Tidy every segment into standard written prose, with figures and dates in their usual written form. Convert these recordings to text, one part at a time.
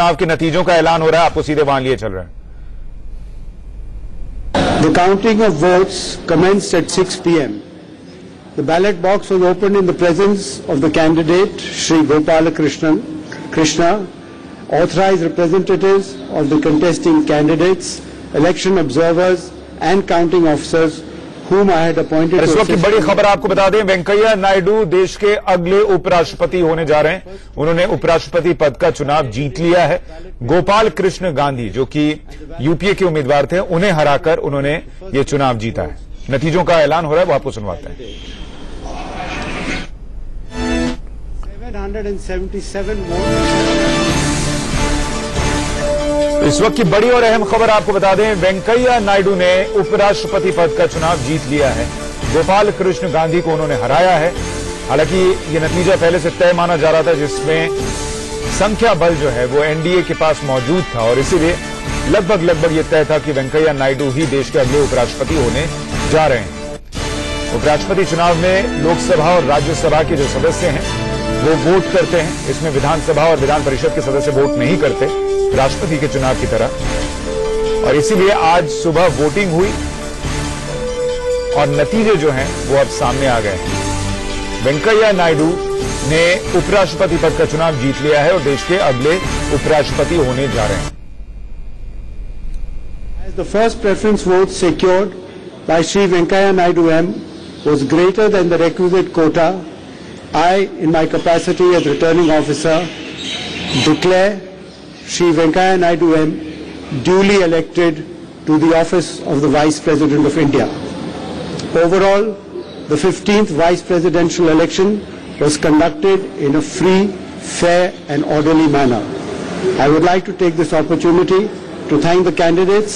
चुनाव के नतीजों का ऐलान हो रहा है, आपको सीधे वहां लिए चल रहे हैं। The counting of votes commenced at 6 p.m. The ballot box was opened in the presence of the candidate, Shri Gopalakrishna, authorized representatives of the contesting candidates, election observers and counting officers whom I had appointed. इस वक्त की बड़ी खबर आपको बता दें, वेंकैया नायडू देश के अगले उपराष्ट्रपति होने जा रहे हैं। उन्होंने उपराष्ट्रपति पद का चुनाव जीत लिया है। गोपाल कृष्ण गांधी, जो कि यूपीए के उम्मीदवार थे, उन्हें हराकर उन्होंने ये चुनाव जीता है। नतीजों का ऐलान हो रहा है, वो आपको सुनवाते हैं। 777 वोट। इस वक्त की बड़ी और अहम खबर आपको बता दें, वेंकैया नायडू ने उपराष्ट्रपति पद का चुनाव जीत लिया है। गोपाल कृष्ण गांधी को उन्होंने हराया है। हालांकि ये नतीजा पहले से तय माना जा रहा था, जिसमें संख्या बल जो है वो एनडीए के पास मौजूद था और इसीलिए लगभग ये तय था कि वेंकैया नायडू ही देश के अगले उपराष्ट्रपति होने जा रहे हैं। उपराष्ट्रपति चुनाव में लोकसभा और राज्यसभा के जो सदस्य हैं वो वोट करते हैं। इसमें विधानसभा और विधान परिषद के सदस्य वोट नहीं करते, राष्ट्रपति के चुनाव की तरह। और इसीलिए आज सुबह वोटिंग हुई और नतीजे जो हैं वो अब सामने आ गए हैं। वेंकैया नायडू ने उपराष्ट्रपति पद का चुनाव जीत लिया है और देश के अगले उपराष्ट्रपति होने जा रहे हैं। As the first preference vote secured by Shri Venkaiah Naidu M was greater than the requisite quota, I, in my capacity as returning officer, declare Shri Venkaiah Naidu M duly elected to the office of the Vice President of India. Overall, the 15th Vice Presidential election was conducted in a free, fair and orderly manner. I would like to take this opportunity to thank the candidates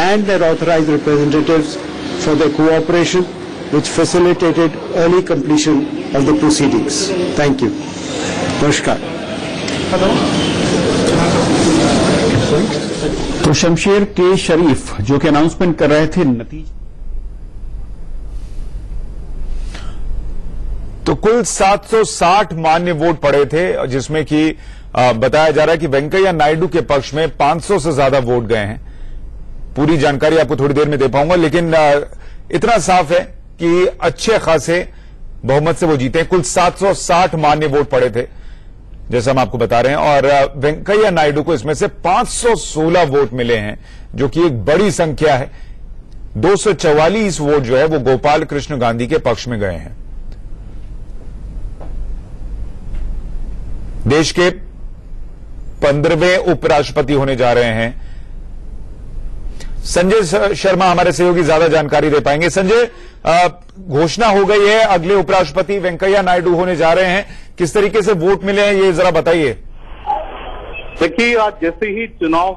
and their authorized representatives for their cooperation, which facilitated early completion of the proceedings. Thank you. Namaskar. तो शमशेर के शरीफ जो कि announcement कर रहे थे नतीजे, तो कुल 760 मान्य वोट पड़े थे, जिसमें कि बताया जा रहा है कि वेंकैया नायडू के पक्ष में 500 से ज्यादा वोट गए हैं। पूरी जानकारी आपको थोड़ी देर में दे पाऊंगा, लेकिन इतना साफ है कि अच्छे खासे बहुमत से वो जीते। कुल 760 मान्य वोट पड़े थे, जैसा हम आपको बता रहे हैं, और वेंकैया नायडू को इसमें से 516 वोट मिले हैं, जो कि एक बड़ी संख्या है। 244 वोट जो है वो गोपाल कृष्ण गांधी के पक्ष में गए हैं। देश के 15वें उपराष्ट्रपति होने जा रहे हैं। संजय शर्मा हमारे सहयोगी ज्यादा जानकारी दे पाएंगे। संजय, घोषणा हो गई है, अगले उपराष्ट्रपति वेंकैया नायडू होने जा रहे हैं। किस तरीके से वोट मिले हैं, ये जरा बताइए। देखिए, आज जैसे ही चुनाव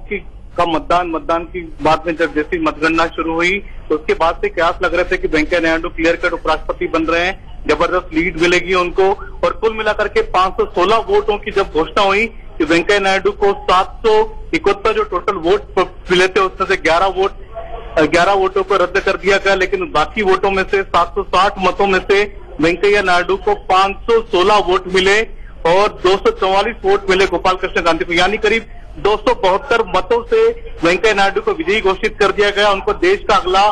का मतदान की बात में जब जैसी मतगणना शुरू हुई, तो उसके बाद से कयास लग रहे थे कि वेंकैया नायडू क्लियर कट उपराष्ट्रपति बन रहे हैं, जबरदस्त लीड मिलेगी उनको। और कुल मिलाकर के 516 वोटों की जब घोषणा हुई कि वेंकैया नायडू को 771 जो टोटल वोट मिले थे, उसमें से 11 वोटों को रद्द कर दिया गया, लेकिन बाकी वोटों में से 760 मतों में से वेंकैया नायडू को 516 वोट मिले और 244 वोट मिले गोपाल कृष्ण गांधी को, यानी करीब 272 मतों से वेंकैया नायडू को विजयी घोषित कर दिया गया। उनको देश का अगला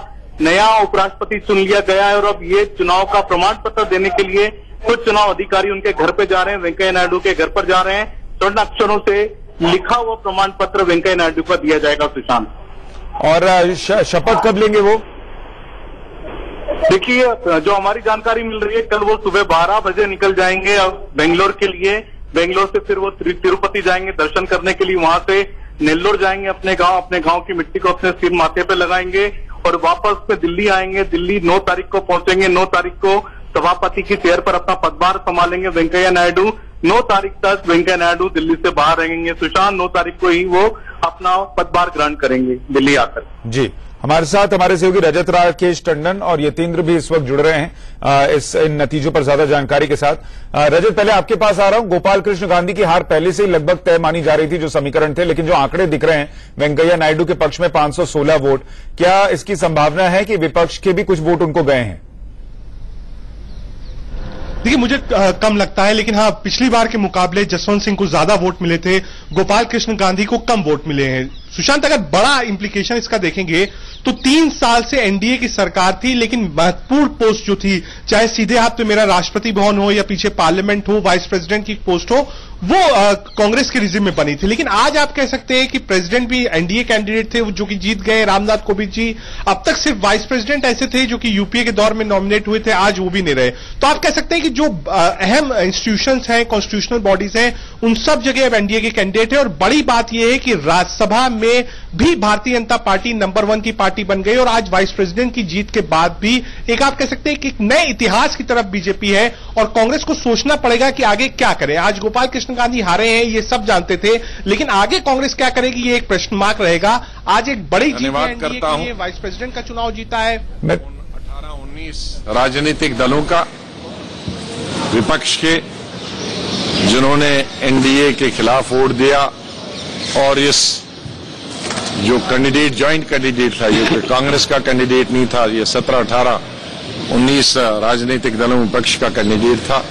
नया उपराष्ट्रपति चुन लिया गया है और अब ये चुनाव का प्रमाण पत्र देने के लिए कुछ चुनाव अधिकारी उनके घर पे जा रहे हैं, वेंकैया नायडू के घर पर जा रहे हैं। स्वर्ण अक्षरों से लिखा हुआ प्रमाण पत्र वेंकैया नायडू को दिया जाएगा। सुशांत, और शपथ कब लेंगे वो? देखिए, जो हमारी जानकारी मिल रही है, कल वो सुबह 12 बजे निकल जाएंगे बेंगलोर के लिए। बेंगलोर से फिर वो तिरुपति जाएंगे दर्शन करने के लिए, वहां से नेल्लोर जाएंगे अपने गांव की मिट्टी को अपने सिर माथे पे लगाएंगे और वापस में दिल्ली आएंगे। दिल्ली 9 तारीख को पहुंचेंगे। 9 तारीख को सभापति की चेयर पर अपना पदभार संभालेंगे वेंकैया नायडू। 9 तारीख तक वेंकैया नायडू दिल्ली से बाहर रहेंगे। सुशांत, 9 तारीख को ही वो अपना पदभार ग्रहण करेंगे दिल्ली आकर। जी, हमारे साथ हमारे सहयोगी रजत राकेश टंडन और यतेंद्र भी इस वक्त जुड़ रहे हैं इन नतीजों पर ज्यादा जानकारी के साथ। रजत, पहले आपके पास आ रहा हूं। गोपाल कृष्ण गांधी की हार पहले से ही लगभग तय मानी जा रही थी, जो समीकरण थे, लेकिन जो आंकड़े दिख रहे हैं वेंकैया नायडू के पक्ष में 516 वोट, क्या इसकी संभावना है कि विपक्ष के भी कुछ वोट उनको गए हैं? देखिए मुझे कम लगता है, लेकिन हाँ पिछली बार के मुकाबले जसवंत सिंह को ज्यादा वोट मिले थे, गोपाल कृष्ण गांधी को कम वोट मिले हैं। सुशांत, अगर बड़ा इंप्लीकेशन इसका देखेंगे तो 3 साल से एनडीए की सरकार थी, लेकिन महत्वपूर्ण पोस्ट जो थी, चाहे सीधे हाथ पे मेरा राष्ट्रपति भवन हो या पीछे पार्लियामेंट हो, वाइस प्रेसिडेंट की पोस्ट हो, वो कांग्रेस के रिजिम में बनी थी। लेकिन आज आप कह सकते हैं कि प्रेसिडेंट भी एनडीए कैंडिडेट थे जो कि जीत गए, रामनाथ कोविंद जी। अब तक सिर्फ वाइस प्रेसिडेंट ऐसे थे जो कि यूपीए के दौर में नॉमिनेट हुए थे, आज वो भी नहीं रहे। तो आप कह सकते हैं कि जो अहम इंस्टीट्यूशंस हैं, कॉन्स्टिट्यूशनल बॉडीज हैं, उन सब जगह अब एनडीए के कैंडिडेट है। और बड़ी बात यह है कि राज्यसभा में भी भारतीय जनता पार्टी नंबर 1 की पार्टी बन गई, और आज वाइस प्रेसिडेंट की जीत के बाद भी एक आप कह सकते हैं कि एक नए इतिहास की तरफ बीजेपी है, और कांग्रेस को सोचना पड़ेगा कि आगे क्या करें। आज गोपाल कृष्ण गांधी हारे हैं, ये सब जानते थे, लेकिन आगे कांग्रेस क्या करेगी ये एक प्रश्न मार्क रहेगा। आज एक बड़ी जीत है एनडीए के लिए, वाइस प्रेसिडेंट का चुनाव जीता है। 18-19 राजनीतिक दलों का, विपक्ष के, जिन्होंने एनडीए के खिलाफ वोट दिया, और इस जो कैंडिडेट ज्वाइंट कैंडिडेट था, ये कांग्रेस का कैंडिडेट नहीं था, ये 17, 18, 19 राजनीतिक दलों विपक्ष का कैंडिडेट था,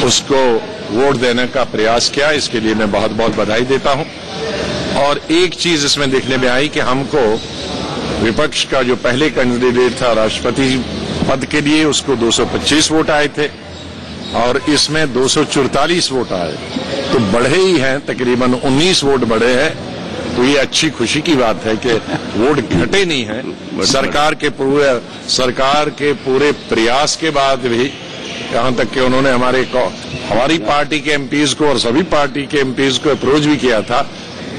उसको वोट देने का प्रयास किया। इसके लिए मैं बहुत बहुत बधाई देता हूं। और एक चीज इसमें देखने में आई कि हमको विपक्ष का जो पहले कैंडिडेट था राष्ट्रपति पद के लिए, उसको 225 वोट आए थे, और इसमें 244 वोट आए, तो बढ़े ही हैं, तकरीबन 19 वोट बढ़े हैं। तो ये अच्छी खुशी की बात है कि वोट घटे नहीं हैं। सरकार के पूरे प्रयास के बाद भी, यहां तक कि उन्होंने हमारी पार्टी के एमपीज को और सभी पार्टी के एमपीज को अप्रोच भी किया था,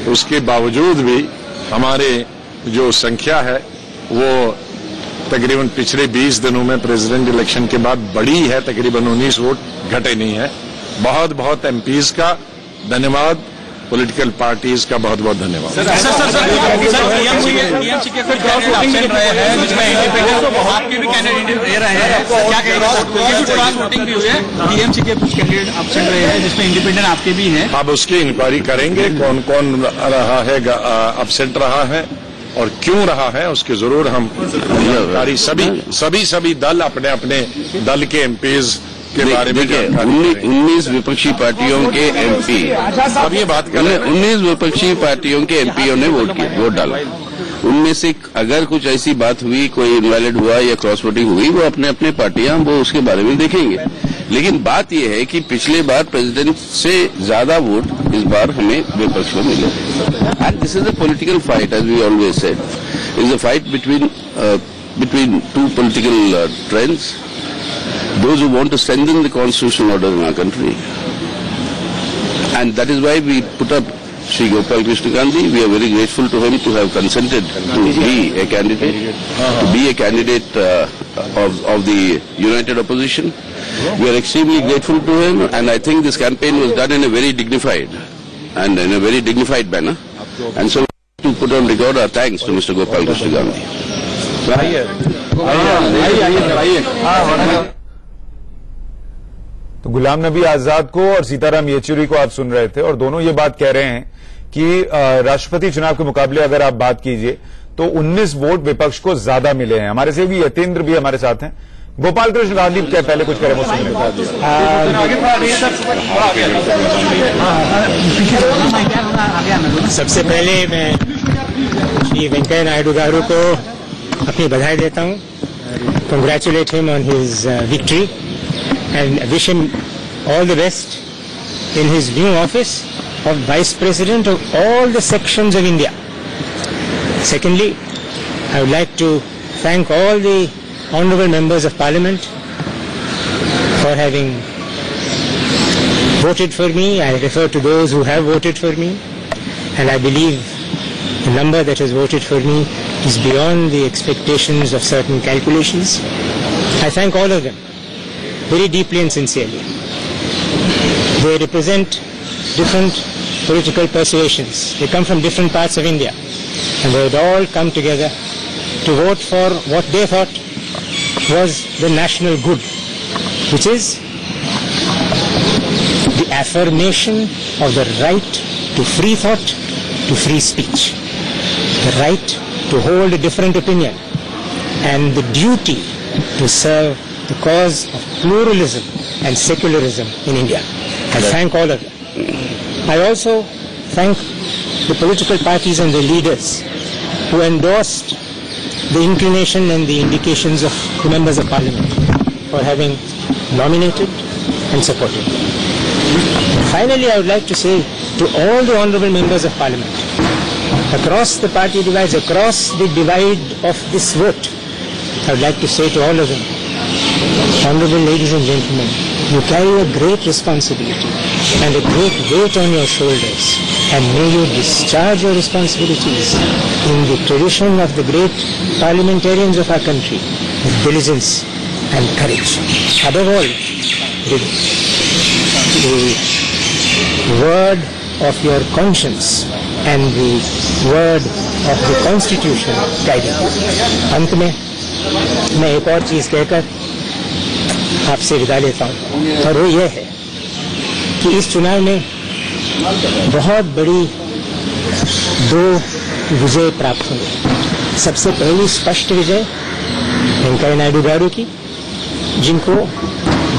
तो उसके बावजूद भी हमारे जो संख्या है वो तकरीबन पिछले 20 दिनों में प्रेसिडेंट इलेक्शन के बाद बढ़ी है, तकरीबन 19 वोट घटे नहीं है। बहुत बहुत एमपीज का धन्यवाद, पॉलिटिकल पार्टीज का बहुत बहुत धन्यवाद। आपके भी कैंडिडेट दे रहे हैं, क्या कहेंगे? वोटिंग भी हुई है, टीएमसी के कुछ कैंडिडेट एब्सेंट रहे हैं, जिसमें इंडिपेंडेंट आपके भी हैं। अब उसकी इंक्वायरी करेंगे, कौन कौन रहा है, एब्सेंट रहा है और क्यों रहा है, उसके जरूर हम जानकारी सभी दल अपने अपने दल के एमपीज के बारे में। 19 विपक्षी पार्टियों के एमपी, अब ये बात करें, 19 विपक्षी पार्टियों के एमपीओ ने वोट डाला। उनमें से अगर कुछ ऐसी बात हुई, कोई इनवैलिड हुआ या क्रॉस वोटिंग हुई, वो अपने अपने पार्टियां वो उसके बारे में देखेंगे। लेकिन बात यह है कि पिछले बार प्रेसिडेंट से ज्यादा वोट इस बार हमें विपक्ष को मिले, and this is a political fight, as we always said, is a fight between two political trends, those who want to strengthen the constitutional order in our country, and that is why we put up Shri Gopal Krishna Gandhi. We are very grateful to him to have consented to be a candidate, of the united opposition. We are extremely grateful to him, and I think this campaign was done in a very dignified manner, and so to put on record our thanks to Mr. Gopal Krishna Gandhi. तो गुलाम नबी आजाद को और सीताराम येचुरी को आप सुन रहे थे, और दोनों ये बात कह रहे हैं कि राष्ट्रपति चुनाव के मुकाबले अगर आप बात कीजिए तो 19 वोट विपक्ष को ज्यादा मिले हैं। हमारे से भी यतेंद्र भी हमारे साथ हैं। गोपाल कृष्ण गांधी क्या पहले कुछ करें, वो सुन लें। सबसे पहले मैं श्री वेंकैया नायडू गारू को अपनी बधाई देता हूं, congratulate him on his victory and wish him all the best in his new office of Vice President of all the sections of India. Secondly, I would like to thank all the honourable members of Parliament for having voted for me. I refer to those who have voted for me, and I believe the number that has voted for me is beyond the expectations of certain calculations. I thank all of them very deeply and sincerely. They represent different political persuasions. They come from different parts of India, and they had all come together to vote for what they thought was the national good, which is the affirmation of the right to free thought, to free speech, the right to hold a different opinion, and the duty to serve the cause of pluralism and secularism in India. I thank all of them. I also thank the political parties and the leaders who endorsed the inclination and the indications of the members of parliament for having nominated and supported. Finally, I would like to say to all the honourable members of parliament, across the party divides, across the divide of this vote, I would like to say to all of them, honourable ladies and gentlemen, you carry a great responsibility and a great weight on your shoulders, and may you discharge your responsibilities in the tradition of the great parliamentarians of our country with diligence and courage. Above all, the word of your conscience and the word of the Constitution guiding. अंत में मैं एक और चीज कहकर आपसे विदा लेता हूँ, और वो ये है कि इस चुनाव में बहुत बड़ी दो विजय प्राप्त हुई। सबसे पहली स्पष्ट विजय वेंकैया नायडू गारू की, जिनको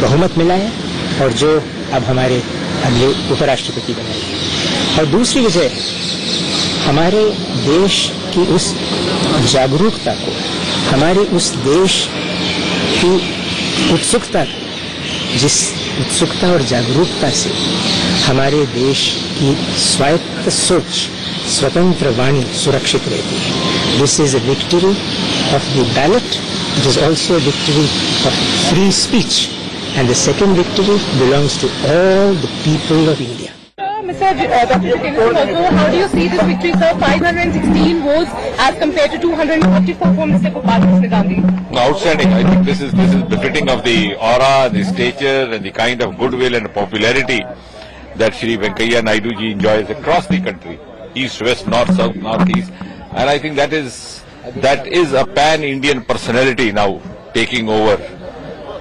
बहुमत मिला है और जो अब हमारे अगले उपराष्ट्रपति बने, और दूसरी विजय हमारे देश की उस जागरूकता को, हमारे उस देश की उत्सुकता, जिस उत्सुकता और जागरूकता से हमारे देश की स्वायत्त सोच, स्वतंत्र वाणी सुरक्षित रहती है। This is a victory of the ballot, it is also a victory of free speech, and the second victory belongs to all the people of India. Mr. Dr. Jitendra Singh, also, how do you see this victory, sir? 516 votes as compared to 244 for Mr. Gopal Krishna Gandhi. Outstanding. I think this is befitting of the aura, the stature, and the kind of goodwill and popularity that Shri Venkaiah Naidu ji enjoys across the country, east, west, north, south, northeast, and I think that is a pan-Indian personality now taking over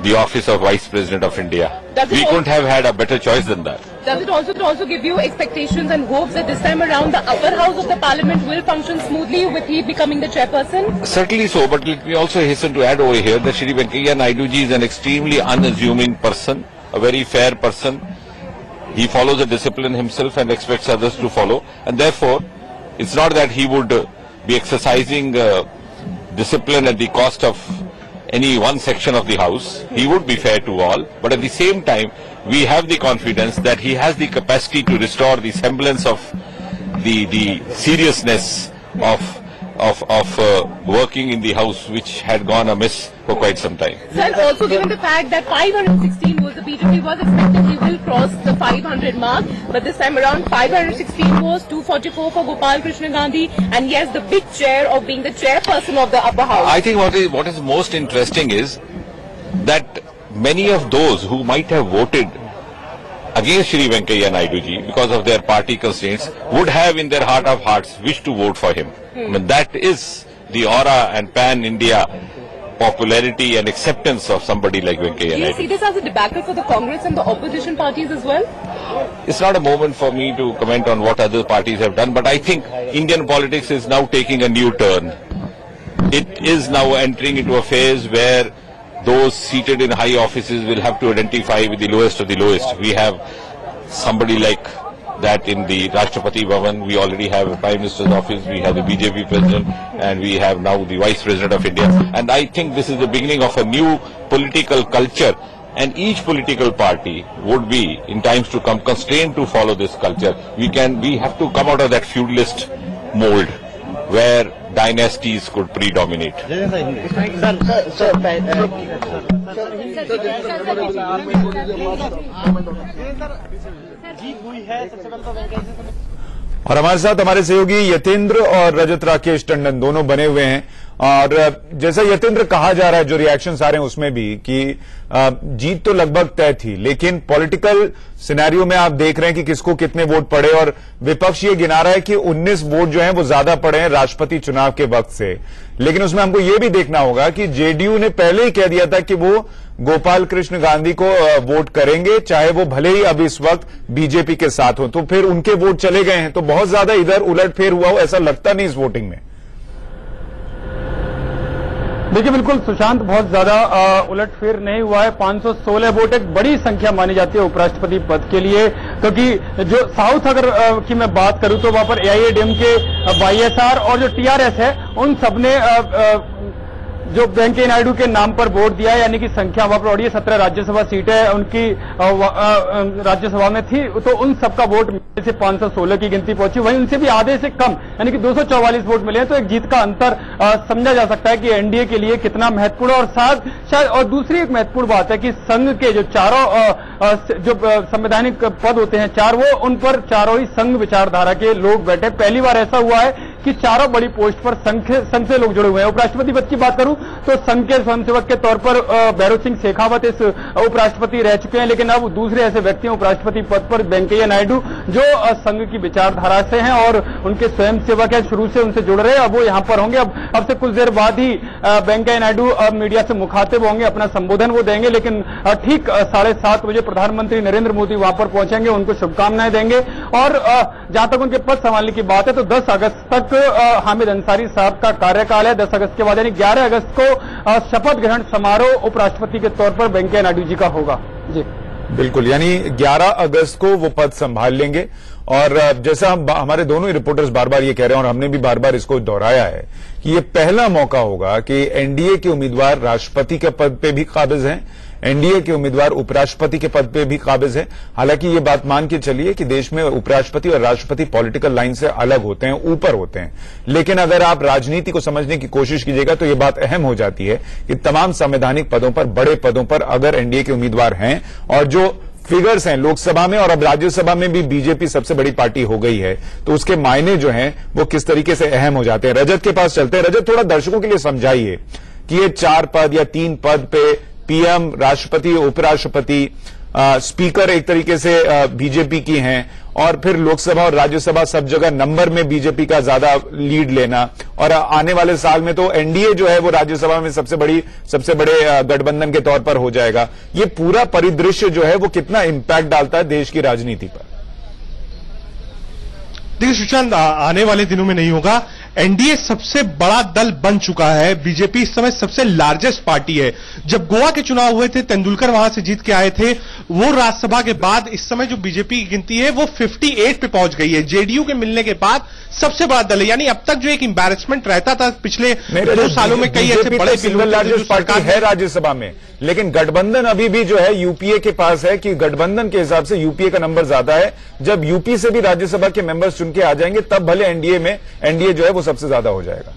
the office of Vice President of India. We couldn't have had a better choice than that. Does it also give you expectations and hopes that this time around the upper house of the parliament will function smoothly with he becoming the chairperson? Certainly so, but let me also hasten to add over here that Shri Venkaiah Naidu ji is an extremely unassuming person, a very fair person. He follows a discipline himself and expects others to follow, and therefore it's not that he would be exercising discipline at the cost of any one section of the house. He would be fair to all, but at the same time we have the confidence that he has the capacity to restore the semblance of the seriousness of working in the house, which had gone amiss for quite some time. Sir, also given the fact that 516 was the BJP was expected he will cross the 500 mark, but this time around 516 was 244 for Gopal Krishna Gandhi, and he has the big chair of being the chairperson of the upper house. I think what is most interesting is that many of those who might have voted against Shri Venkaiah Naidu ji because of their party constraints would have in their heart of hearts wished to vote for him. I mean, that is the aura and pan-India popularity and acceptance of somebody like Venkaiah Naidu. Do you see this as a debacle for the Congress and the opposition parties as well? It's not a moment for me to comment on what other parties have done, but I think Indian politics is now taking a new turn. It is now entering into a phase where those seated in high offices will have to identify with the lowest of the lowest. We have somebody like that in the Rashtrapati Bhavan. We already have a Prime Minister's office, we have the BJP President, and we have now the Vice President of India. And I think this is the beginning of a new political culture, and each political party would be, in times to come, constrained to follow this culture. We have to come out of that feudalist mold where dynasties could predominate. और हमारे साथ हमारे सहयोगी यतेंद्र और रजत राकेश टंडन दोनों बने हुए हैं, और जैसा यतेंद्र कहा जा रहा है, जो रिएक्शंस आ रहे हैं उसमें भी कि जीत तो लगभग तय थी, लेकिन पॉलिटिकल सिनेरियो में आप देख रहे हैं कि किसको कितने वोट पड़े, और विपक्ष ये गिना रहा है कि 19 वोट जो हैं वो ज्यादा पड़े हैं राष्ट्रपति चुनाव के वक्त से। लेकिन उसमें हमको ये भी देखना होगा कि जेडीयू ने पहले ही कह दिया था कि वो गोपाल कृष्ण गांधी को वोट करेंगे, चाहे वो भले ही अब इस वक्त बीजेपी के साथ हो, तो फिर उनके वोट चले गए हैं, तो बहुत ज्यादा इधर उलटफेर हुआ हो ऐसा लगता नहीं इस वोटिंग में। देखिए बिल्कुल सुशांत, बहुत ज्यादा उलटफेर नहीं हुआ है। 516 वोट एक बड़ी संख्या मानी जाती है उपराष्ट्रपति पद के लिए, क्योंकि जो साउथ अगर की मैं बात करूं तो वहां पर AIADMK, YSR और जो TRS है उन सबने जो वेंकैया नायडू के नाम पर वोट दिया है, यानी कि संख्या वहां पर और 17 राज्यसभा सीटें उनकी राज्यसभा में थी, तो उन सबका वोट मिलने से 516 की गिनती पहुंची। वहीं उनसे भी आधे से कम यानी कि 244 वोट मिले हैं, तो एक जीत का अंतर समझा जा सकता है कि एनडीए के लिए कितना महत्वपूर्ण। और साथ शायद और दूसरी एक महत्वपूर्ण बात है कि संघ के जो चारों जो संवैधानिक पद होते हैं चार, वो उन पर चारों ही संघ विचारधारा के लोग बैठे। पहली बार ऐसा हुआ है कि चारों बड़ी पोस्ट पर संघ से लोग जुड़े हुए हैं। उपराष्ट्रपति पद की बात करूं तो संघ के स्वयंसेवक के तौर पर भैरव सिंह शेखावत इस उपराष्ट्रपति रह चुके हैं, लेकिन अब दूसरे ऐसे व्यक्ति हैं उपराष्ट्रपति पद पर वेंकैया नायडू, जो संघ की विचारधारा से हैं और उनके स्वयंसेवक हैं, शुरू से उनसे जुड़ रहे हैं। अब वो यहां पर होंगे। अब से कुछ देर बाद ही वेंकैया नायडू मीडिया से मुखातिब होंगे, अपना संबोधन वो देंगे, लेकिन ठीक 7:30 बजे प्रधानमंत्री नरेंद्र मोदी वहां पर पहुंचेंगे, उनको शुभकामनाएं देंगे। और जहां तक उनके पद संभालने की बात है तो 10 अगस्त तक हामिद अंसारी साहब का कार्यकाल है। 10 अगस्त के बाद यानी 11 अगस्त को शपथ ग्रहण समारोह उपराष्ट्रपति के तौर पर वेंकैया नायडू जी का होगा। जी बिल्कुल, यानी 11 अगस्त को वो पद संभाल लेंगे। और जैसा हमारे दोनों ही रिपोर्टर्स बार बार ये कह रहे हैं और हमने भी बार बार इसको दोहराया है कि ये पहला मौका होगा कि एनडीए के उम्मीदवार राष्ट्रपति के पद पे भी काबिज हैं, एनडीए के उम्मीदवार उपराष्ट्रपति के पद पे भी काबिज हैं। हालांकि ये बात मान के चलिए कि देश में उपराष्ट्रपति और राष्ट्रपति पॉलिटिकल लाइन से अलग होते हैं, ऊपर होते हैं, लेकिन अगर आप राजनीति को समझने की कोशिश कीजिएगा तो ये बात अहम हो जाती है कि तमाम संवैधानिक पदों पर, बड़े पदों पर अगर एनडीए के उम्मीदवार हैं और जो फिगर्स हैं लोकसभा में और अब राज्यसभा में भी बीजेपी सबसे बड़ी पार्टी हो गई है, तो उसके मायने जो हैं वो किस तरीके से अहम हो जाते हैं। रजत के पास चलते हैं। रजत, थोड़ा दर्शकों के लिए समझाइए कि ये 4 पद या 3 पद पे पीएम, राष्ट्रपति, उपराष्ट्रपति, स्पीकर एक तरीके से बीजेपी की हैं और फिर लोकसभा और राज्यसभा सब जगह नंबर में बीजेपी का ज्यादा लीड लेना, और आने वाले साल में तो एनडीए जो है वो राज्यसभा में सबसे बड़े गठबंधन के तौर पर हो जाएगा। ये पूरा परिदृश्य जो है वो कितना इंपैक्ट डालता है देश की राजनीति पर? देखिए सुशांत, आने वाले दिनों में नहीं होगा। एनडीए सबसे बड़ा दल बन चुका है। बीजेपी इस समय सबसे लार्जेस्ट पार्टी है। जब गोवा के चुनाव हुए थे, तेंदुलकर वहां से जीत के आए थे, वो राज्यसभा के बाद इस समय जो बीजेपी की गिनती है वो 58 पे पहुंच गई है। जेडीयू के मिलने के बाद सबसे बड़ा दल है। यानी अब तक जो एक एम्बैरेसमेंट रहता था पिछले 2 सालों में, कई ऐसे बड़े सिंगल लार्जेस्ट पार्टी है राज्यसभा में, लेकिन गठबंधन अभी भी जो है यूपीए के पास है कि गठबंधन के हिसाब से यूपीए का नंबर ज्यादा है। जब यूपी से भी राज्यसभा के मेंबर्स चुन के आ जाएंगे तब भले एनडीए जो है वो सबसे ज्यादा हो जाएगा।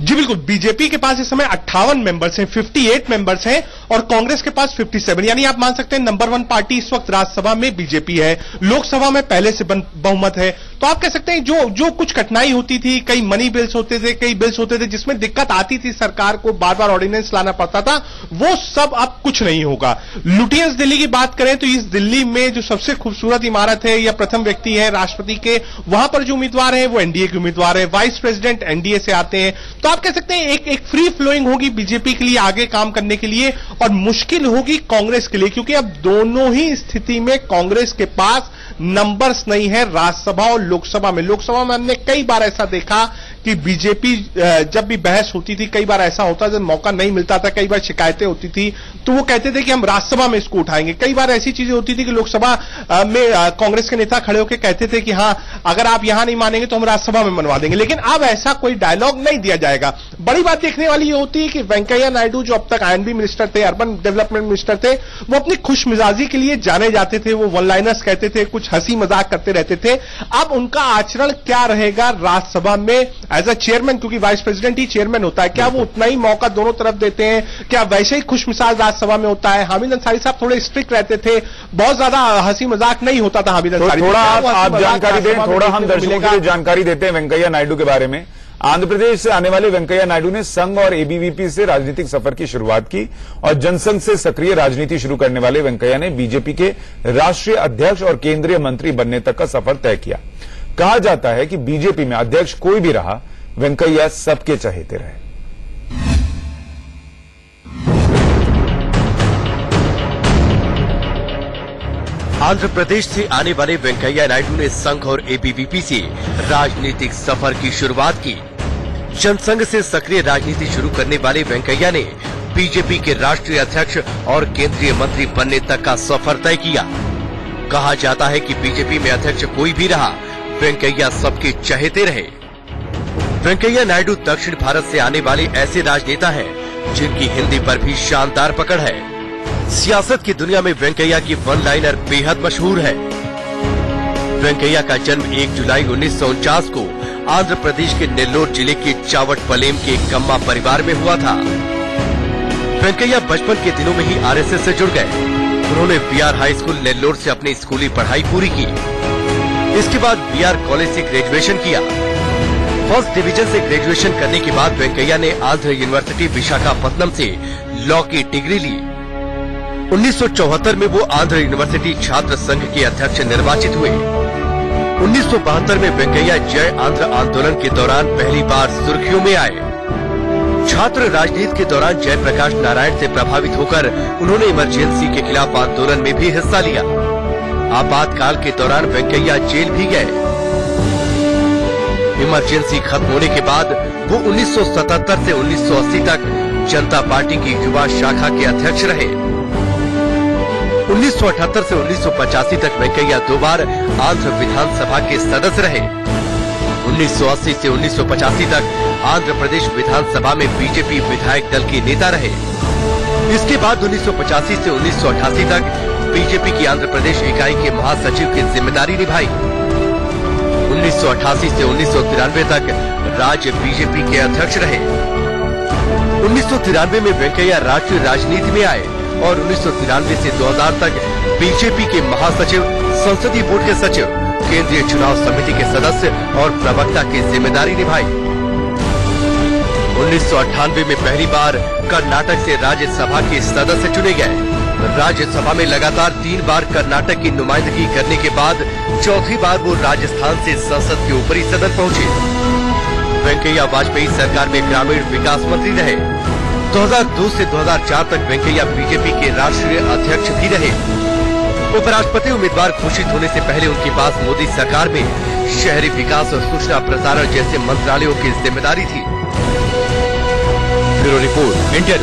जी बिल्कुल, बीजेपी के पास इस समय 58 मेंबर्स हैं, 58 मेंबर्स हैं और कांग्रेस के पास 57। यानी आप मान सकते हैं नंबर 1 पार्टी इस वक्त राज्यसभा में बीजेपी है, लोकसभा में पहले से बहुमत है। तो आप कह सकते हैं जो कुछ कठिनाई होती थी, कई मनी बिल्स होते थे, कई बिल्स होते थे जिसमें दिक्कत आती थी, सरकार को बार बार ऑर्डिनेंस लाना पड़ता था, वो सब अब कुछ नहीं होगा। लुटियंस दिल्ली की बात करें तो इस दिल्ली में जो सबसे खूबसूरत इमारत है या प्रथम व्यक्ति है राष्ट्रपति के, वहां पर जो उम्मीदवार है वो एनडीए के उम्मीदवार है, वाइस प्रेसिडेंट एनडीए से आते हैं। तो आप कह सकते हैं एक फ्री फ्लोइंग होगी बीजेपी के लिए आगे काम करने के लिए, और मुश्किल होगी कांग्रेस के लिए, क्योंकि अब दोनों ही स्थिति में कांग्रेस के पास नंबर्स नहीं है राज्यसभा और लोकसभा में। लोकसभा में हमने कई बार ऐसा देखा कि बीजेपी जब भी बहस होती थी, कई बार ऐसा होता जब मौका नहीं मिलता था, कई बार शिकायतें होती थी तो वो कहते थे कि हम राज्यसभा में इसको उठाएंगे। कई बार ऐसी चीजें होती थी कि लोकसभा में कांग्रेस के नेता खड़े होकर कहते थे कि हाँ, अगर आप यहां नहीं मानेंगे तो हम राज्यसभा में मनवा देंगे। लेकिन अब ऐसा कोई डायलॉग नहीं दिया जाएगा। बड़ी बात देखने वाली ये होती है कि वेंकैया नायडू जो अब तक आईएनबी मिनिस्टर थे, अर्बन डेवलपमेंट मिनिस्टर थे, वो अपनी खुशमिजाजी के लिए जाने जाते थे, वो वन लाइनर्स कहते थे, कुछ हंसी मजाक करते रहते थे। अब उनका आचरण क्या रहेगा राज्यसभा में एज अ चेयरमैन, क्योंकि वाइस प्रेसिडेंट ही चेयरमैन होता है, क्या वो उतना ही मौका दोनों तरफ देते हैं? क्या वैसे ही खुशमिजाज राज्यसभा में होता है? हामिद अंसारी साहब थोड़े स्ट्रिक्ट रहते थे, बहुत ज्यादा हंसी मजाक नहीं होता था हामिद अंसारी। थोड़ा आप जानकारी दें, थोड़ा हम दर्शकों के लिए जानकारी देते हैं वेंकैया नायडू के बारे में। आंध्र प्रदेश से आने वाले वेंकैया नायडू ने संघ और एबीवीपी से राजनीतिक सफर की शुरुआत की और जनसंघ से सक्रिय राजनीति शुरू करने वाले वेंकैया ने बीजेपी के राष्ट्रीय अध्यक्ष और केंद्रीय मंत्री बनने तक का सफर तय किया। कहा जाता है कि बीजेपी में अध्यक्ष कोई भी रहा, वेंकैया सबके चहेते रहे। आंध्र प्रदेश से आने वाले वेंकैया नायडू ने संघ और एबीवीपी से राजनीतिक सफर की शुरुआत की। जनसंघ से सक्रिय राजनीति शुरू करने वाले वेंकैया ने बीजेपी के राष्ट्रीय अध्यक्ष और केंद्रीय मंत्री बनने तक का सफर तय किया। कहा जाता है कि बीजेपी में अध्यक्ष कोई भी रहा, वेंकैया सबके चहेते रहे। वेंकैया नायडू दक्षिण भारत से आने वाले ऐसे राजनेता हैं जिनकी हिंदी पर भी शानदार पकड़ है। सियासत की दुनिया में वेंकैया की वन लाइनर बेहद मशहूर है। वेंकैया का जन्म 1 जुलाई 1949 को आंध्र प्रदेश के नेल्लोर जिले के चावटपलेम के कम्मा परिवार में हुआ था। वेंकैया बचपन के दिनों में ही आरएसएस से जुड़ गए। उन्होंने बीआर हाई स्कूल नेल्लोर से अपनी स्कूली पढ़ाई पूरी की। इसके बाद बीआर कॉलेज से ग्रेजुएशन किया। फर्स्ट डिवीजन से ग्रेजुएशन करने के बाद वेंकैया ने आंध्र यूनिवर्सिटी विशाखापत्तनम से लॉ की डिग्री ली। 1974 में वो आंध्र यूनिवर्सिटी छात्र संघ के अध्यक्ष निर्वाचित हुए। 1972 में वेंकैया जय आंध्र आंदोलन के दौरान पहली बार सुर्खियों में आए। छात्र राजनीति के दौरान जयप्रकाश नारायण से प्रभावित होकर उन्होंने इमरजेंसी के खिलाफ आंदोलन में भी हिस्सा लिया। आपातकाल के दौरान वेंकैया जेल भी गए। इमरजेंसी खत्म होने के बाद वो 1977 से 1980 तक जनता पार्टी की युवा शाखा के अध्यक्ष रहे। 1978 से 1985 तक वेंकैया 2 बार आंध्र विधानसभा के सदस्य रहे। 1980 से 1985 तक आंध्र प्रदेश विधानसभा में बीजेपी विधायक दल के नेता रहे। इसके बाद 1985 से 1988 तक बीजेपी की आंध्र प्रदेश इकाई के महासचिव की जिम्मेदारी निभाई। 1988 से 1993 तक राज्य बीजेपी के अध्यक्ष रहे। 1993 में वेंकैया राष्ट्रीय राजनीति में आए और 1993 से 2000 तक बीजेपी के महासचिव, संसदीय बोर्ड के सचिव, केंद्रीय चुनाव समिति के सदस्य और प्रवक्ता की जिम्मेदारी निभाई। 1998 में पहली बार कर्नाटक से राज्यसभा के सदस्य चुने गए। राज्यसभा में लगातार 3 बार कर्नाटक की नुमाइंदगी करने के बाद चौथी बार वो राजस्थान से संसद के ऊपरी सदन पहुंचे। वेंकैया वाजपेयी सरकार में ग्रामीण विकास मंत्री रहे। 2002 से 2004 तक वेंकैया बीजेपी के राष्ट्रीय अध्यक्ष भी रहे। उपराष्ट्रपति उम्मीदवार घोषित होने से पहले उनके पास मोदी सरकार में शहरी विकास और सूचना प्रसारण जैसे मंत्रालयों की जिम्मेदारी थी। Bureau report, India.